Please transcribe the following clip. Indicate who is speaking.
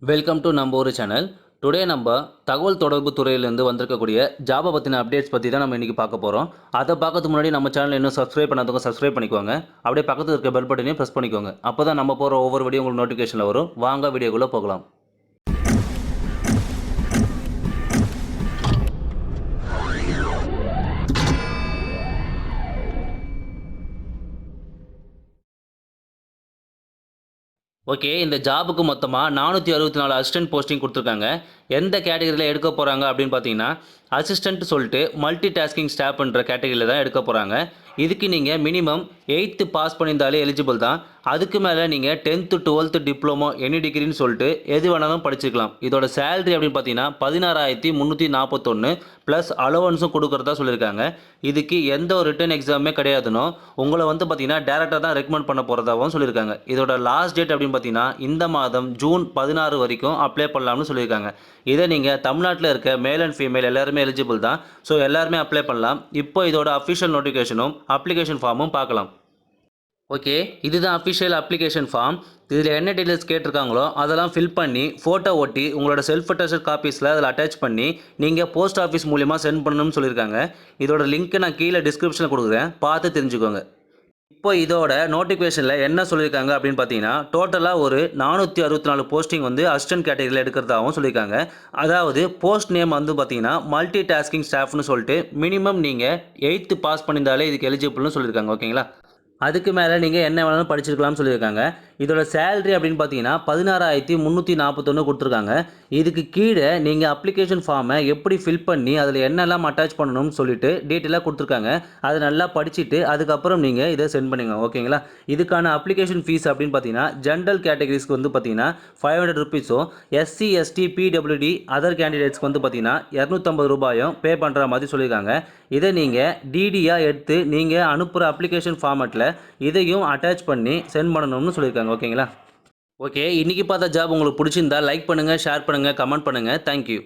Speaker 1: Welcome to நம்ம ஒரு channel. Today நம்ம தகவல் தொடர்பு துறையிலேருந்து வந்திருக்கக்கூடிய ஜாபை பற்றின அப்டேட்ஸ் பற்றி தான் நம்ம இன்றைக்கி பார்க்க போகிறோம். அதை பார்க்கறதுக்கு முன்னாடி நம்ம சேனல் இன்னும் சப்ஸ்கிரைப் பண்ணாதவங்க சப்ஸ்கிரைப் பண்ணிக்கோங்க. அப்படியே பக்கத்தில் இருக்க பெல் பட்டனையும் ப்ரெஸ் பண்ணிக்கோங்க. அப்போ தான் நம்ம போகிற ஒவ்வொரு வீடியோ உங்களுக்கு நோட்டிஃபிகேஷனில் வரும். வாங்க வீடியோக்குள்ளே போகலாம். ஓகே, இந்த ஜாபுக்கு மொத்தமாக 464 அசிஸ்டன்ட் போஸ்டிங் கொடுத்துருக்காங்க. எந்த கேட்டகரியில் எடுக்க போகிறாங்க அப்படின்னு பார்த்தீங்கன்னா, அசிஸ்டன்ட் சொல்லிட்டு மல்டி டாஸ்கிங் ஸ்டாஃப்ன்ற கேட்டகரியில் தான் எடுக்க போகிறாங்க. இதுக்கு நீங்கள் மினிமம் 8th பாஸ் பண்ணியிருந்தாலே எலிஜிபிள் தான். அதுக்கு மேலே நீங்கள் 10th 12th டிப்ளமோ எனி டிகிரின்னு சொல்லிட்டு எது வேணாலும் படிச்சுக்கலாம். இதோட சேலரி அப்படின்னு பார்த்தீங்கன்னா 16,341 ப்ளஸ் அலோவன்ஸும் கொடுக்குறதா சொல்லியிருக்காங்க. இதுக்கு எந்த ஒரு ரிட்டன் எக்ஸாமே கிடையாதுன்னு உங்களை பார்த்தீங்கன்னா டேரெக்டாக தான் ரெக்கமெண்ட் பண்ண போகிறதாகவும் சொல்லியிருக்காங்க. இதோட லாஸ்ட் டேட் அப்படின்னு பார்த்தீங்கன்னா இந்த மாதம் ஜூன் 16 வரைக்கும் அப்ளை பண்ணலாம்னு சொல்லியிருக்காங்க. இதை நீங்கள் தமிழ்நாட்டில் இருக்க மேல் அண்ட் ஃபீமேல் எல்லாருமே எலிஜிபிள் தான். ஸோ எல்லாருமே அப்ளை பண்ணலாம். இப்போ இதோட அஃபிஷியல் நோட்டிஃபிகேஷனும் அப்ளிகேஷன் ஃபார்மும் பார்க்கலாம். ஓகே, இதுதான் அஃபிஷியல் அப்ளிகேஷன் ஃபார்ம். இதில் என்ன டீட்டெயில்ஸ் கேட்டிருக்காங்களோ அதெல்லாம் ஃபில் பண்ணி ஃபோட்டோ ஒட்டி உங்களோட செல்ஃப் அட்டஸ்டட் காப்பீஸில் அதில் அட்டாச் பண்ணி நீங்கள் போஸ்ட் ஆஃபீஸ் மூலிமா சென்ட் பண்ணணும்னு சொல்லியிருக்காங்க. இதோட லிங்க்கை நான் கீழே டிஸ்கிரிப்ஷனில் கொடுக்குறேன், பார்த்து தெரிஞ்சுக்கோங்க. இப்போ இதோட நோட்டிஃபிகேஷனில் என்ன சொல்லியிருக்காங்க அப்படின்னு பார்த்தீங்கன்னா, டோட்டலாக ஒரு 464 போஸ்டிங் அசிஸ்டன்ட் கேட்டகரியில் எடுக்கிறதாகவும் சொல்லியிருக்காங்க. அதாவது போஸ்ட் நேம் பார்த்தீங்கன்னா மல்டி டாஸ்கிங் ஸ்டாஃப்னு சொல்லிட்டு மினிமம் நீங்கள் 8th பாஸ் பண்ணியிருந்தாலே இதுக்கு எலிஜிபிள்னு சொல்லியிருக்காங்க. ஓகேங்களா? அதுக்கு மேலே நீங்கள் என்ன வேணாலும் படிச்சிருக்கலாம்னு சொல்லியிருக்காங்க. இதோட சேலரி அப்படின்னு பார்த்தீங்கன்னா 16,341 கொடுத்துருக்காங்க. இதுக்கு கீழே நீங்கள் அப்ளிகேஷன் ஃபார்மை எப்படி ஃபில் பண்ணி அதில் என்னெல்லாம் அட்டாச் பண்ணணும்னு சொல்லிட்டு டீட்டெயிலாக கொடுத்துருக்காங்க. அதை நல்லா படிச்சுட்டு அதுக்கப்புறம் நீங்கள் இதை சென்ட் பண்ணுங்க. ஓகேங்களா? இதுக்கான அப்ளிகேஷன் ஃபீஸ் அப்படின்னு பார்த்தீங்கன்னா ஜென்ரல் கேட்டகரிஸ்க்கு பார்த்தீங்கன்னா 500 ருபீஸும், எஸ்சி எஸ்டி பிடபிள்யூடி அதர் கேண்டிடேட்ஸ்க்கு பார்த்தீங்கன்னா 250 ரூபாயும் பே பண்ணுற மாதிரி சொல்லியிருக்காங்க. இதை நீங்கள் டிடியாக எடுத்து நீங்கள் அனுப்புகிற அப்ளிகேஷன் ஃபார்மேட்டில் இதையும் அட்டாச் பண்ணி சென்ட் பண்ணணும்னு சொல்லியிருக்காங்க. ஓகேங்களா? ஓகே, இன்றைக்கி பார்த்த ஜாப் உங்களுக்கு பிடிச்சிருந்தா லைக் பண்ணுங்கள், ஷேர் பண்ணுங்கள், கமெண்ட் பண்ணுங்கள். தேங்க்யூ.